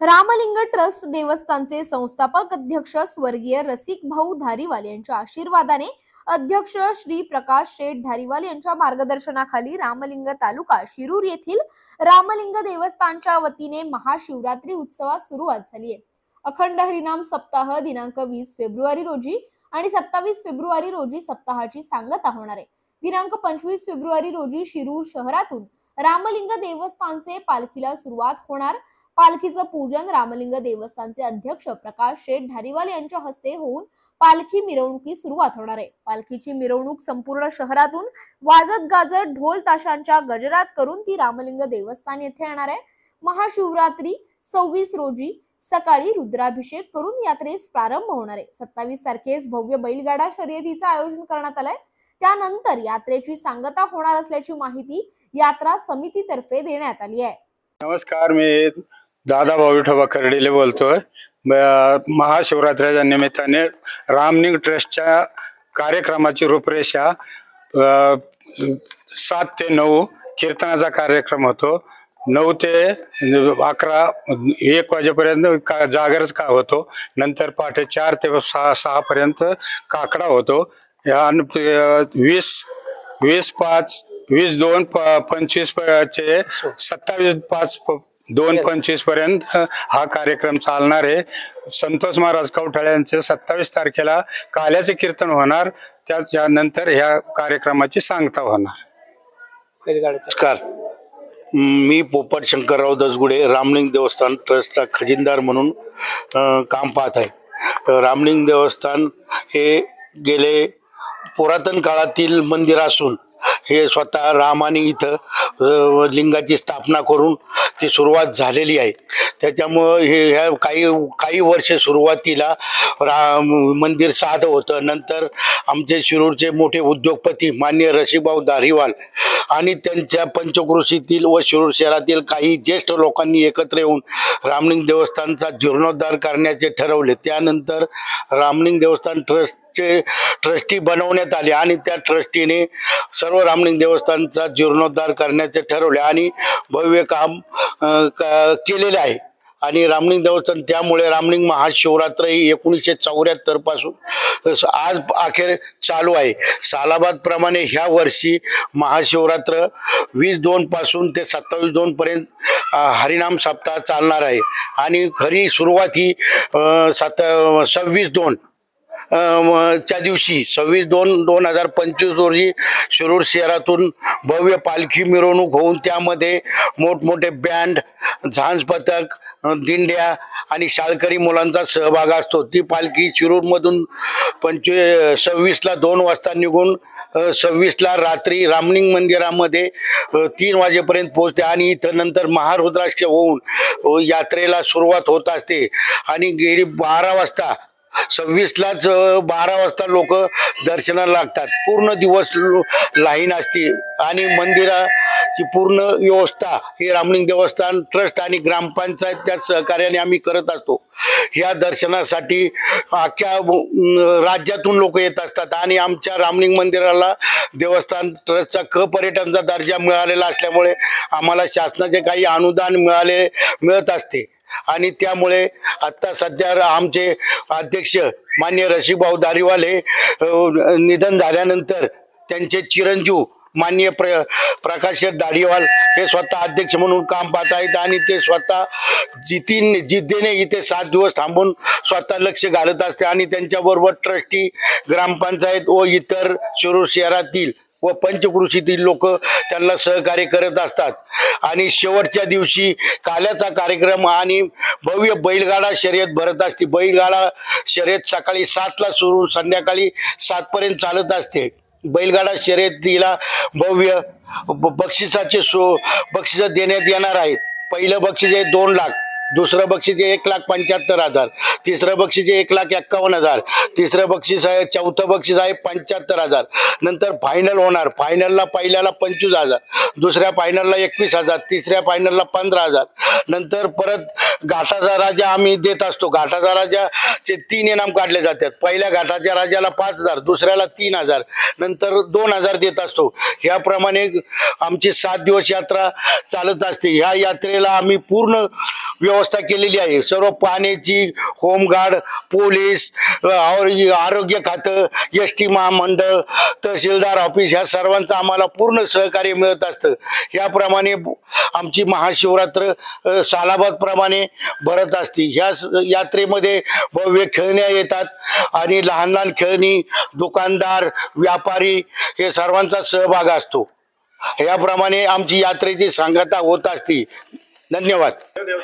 Ramling trust देवस्थानचे संस्थापक अध्यक्ष स्वर्गीय रसिक भाऊ धारीवाल यांच्या आशीर्वादाने अध्यक्ष श्री प्रकाश शेठ धारीवाल यांच्या मार्गदर्शनाखाली रामलिंग तालुका शिरूर येथील रामलिंग देवस्थानच्या वतीने महाशिवरात्री उत्सवास सुरुवात झाली आहे। अखंड हरिनाम सप्ताह दिनांक 20 फेब्रुवारी रोजी आणि 27 फेब्रुवारी रोजी सप्ताहाची सांगता होणार आहे। दिनांक 25 फेब्रुवारी रोजी शिरूर शहरातून रामलिंग देवस्थानचे पालखीला सुरुवात होणार। पालखीचं पूजन रामलिंग देवस्थानचे अध्यक्ष प्रकाश शेठ धारीवाल यांच्या हस्ते होऊन पालखी मिरवणुकीस सुरुवात होणार आहे। पालखीची मिरवणूक संपूर्ण शहरातून वाजत गाजत ढोल ताशांच्या गजरात करून ती रामलिंग देवस्थान येथे येणार आहे। महाशिवरात्री 26 रोजी सकाळी रुद्राभिषेक करून यात्रेस प्रारंभ होणार आहे। 27 तारखेस भव्य बैलगाडा शर्यतीचं आयोजन करण्यात आलंय। त्यानंतर यात्रेची सांगता होणार असल्याची माहिती यात्रा समितीतर्फे देण्यात आली आहे। नमस्कार, मी दादाभाऊ विठोबा खर्डीले बोलतोय। महाशिवरात्रीच्या निमित्ताने रामलिंग ट्रस्टच्या कार्यक्रमाची रूपरेषा 7 ते 9 कीर्तनाचा कार्यक्रम होतो। 9 ते 11 1 वाजेपर्यंत जागरच का होतो। नंतर पहाटे 4 ते 6 पर्यंत काकडा होतो। 20-5-20-2-25 चे 27-5-2-25 पर्यंत हा कार्यक्रम चालणार आहे। संतोष महाराज कवठाळ्यांचे 27 तारखेला काल्याचे कीर्तन होणार। त्यानंतर ह्या कार्यक्रमाची सांगता होणार। नमस्कार, मी पोपट शंकरराव दसगुडे रामलिंग देवस्थान ट्रस्टचा खजिनदार म्हणून काम पाहत आहे। रामलिंग देवस्थान हे गेले पुरातन काळातील मंदिर असून हे स्वतः रामाने इथं लिंगाची स्थापना करून ती सुरुवात झालेली आहे। त्याच्यामुळे हे ह्या काही वर्ष सुरुवातीला मंदिर साधं होतं। नंतर आमचे शिरूरचे मोठे उद्योगपती माननीय रसिकभाऊ धारीवाल आणि त्यांच्या पंचक्रोशीतील व शिरूर शहरातील काही ज्येष्ठ लोकांनी एकत्र येऊन रामलिंग देवस्थानचा जीर्णोद्धार करण्याचे ठरवले। त्यानंतर रामलिंग देवस्थान ट्रस्टी बनवण्यात आले आणि त्या ट्रस्टीने सर्व रामलिंग देवस्थानचा जीर्णोद्धार करण्याचे ठरवले आणि भव्य काम केलेले आहे। आणि रामलिंग देवस्थान त्यामुळे रामलिंग महाशिवरात्र ही 1974 पासून आज अखेर चालू आहे। सालाबाद प्रमाणे ह्या वर्षी महाशिवरात्र 20-2 पासून ते 27-2 पर्यंत हरिनाम सप्ताह चालणार आहे आणि खरी सुरुवात ही 26-2 च्या दिवशी 26-2-2025 रोजी शिरूर शहरातून भव्य पालखी मिरवणूक होऊन त्यामध्ये मोठमोठे बँड, झांज पथक, दिंड्या आणि शाळकरी मुलांचा सहभाग असतो। ती पालखी शिरूरमधून 26ला 2 वाजता निघून 26ला रात्री रामलिंग मंदिरामध्ये 3 वाजेपर्यंत पोहोचते आणि इथं नंतर महारुद्राभिषेक होऊन यात्रेला सुरुवात होत असते आणि गेली 12 वाजता 26लाच 12 वाजता लोक दर्शनाला लागतात। पूर्ण दिवस लाईन असते आणि मंदिराची पूर्ण व्यवस्था हे रामलिंग देवस्थान ट्रस्ट आणि ग्रामपंचायत त्या सहकार्याने आम्ही करत असतो। ह्या दर्शनासाठी अख्ख्या राज्यातून लोक येत असतात आणि आमच्या रामलिंग मंदिराला देवस्थान ट्रस्टचा पर्यटनचा दर्जा मिळालेला असल्यामुळे आम्हाला शासनाचे काही अनुदान मिळत असते आणि त्यामुळे आता सध्या आमचे अध्यक्ष माननीय रसिकभाऊ धारीवाल हे निधन झाल्यानंतर त्यांचे चिरंजीव माननीय प्रकाश शेठ धारीवाल हे स्वतः अध्यक्ष म्हणून काम पाहत आहेत आणि ते स्वतः जिद्दीने इथे 7 दिवस थांबून स्वतः लक्ष घालत असते आणि त्यांच्याबरोबर ट्रस्टी, ग्रामपंचायत व इतर शिरूर शहरातील व पंचक्रोशीतील लोक त्यांना सहकार्य करत असतात। आणि शेवटच्या दिवशी काल्याचा कार्यक्रम आणि भव्य बैलगाडा शर्यत भरत असते। बैलगाडा शर्यत सकाळी 7ला सुरू संध्याकाळी 7 पर्यंत चालत असते। बैलगाडा शर्यतीला भव्य बक्षीस देण्यात येणार आहेत। पहिलं बक्षीस आहे 2 लाख, दुसरं बक्षीस आहे 1,75,000, तिसरं बक्षीस आहे 1,51,000, तिसरं बक्षीस आहे, चौथं बक्षीस आहे 75,000। नंतर फायनल होणार। फायनलला पहिल्याला 25,000, दुसऱ्या फायनलला 21,000, तिसऱ्या फायनलला 15,000। नंतर परत घाटाचा राजा आम्ही देत असतो। घाटाचा राजाचे 3 इनाम काढले जातात। पहिल्या घाटाच्या राजाला 5,000, दुसऱ्याला 3,000, नंतर 2,000 देत असतो। ह्याप्रमाणे आमची 7 दिवस यात्रा चालत असते। ह्या यात्रेला आम्ही पूर्ण व्यवस्था केलेली आहे. सर्व पाण्याची, होमगार्ड, पोलीस, आरोग्य खातं, ST महामंडळ, तहसीलदार ऑफिस ह्या सर्वांचं आम्हाला पूर्ण सहकार्य मिळत असतं. याप्रमाणे आमची महाशिवरात्र सालाबादप्रमाणे भरत असते. ह्या यात्रेमध्ये भव्य खेळण्या येतात आणि लहान लहान खेळणी, दुकानदार, व्यापारी हे सर्वांचा सहभाग असतो. याप्रमाणे आमची यात्रेची सांगता होत असते. धन्यवाद.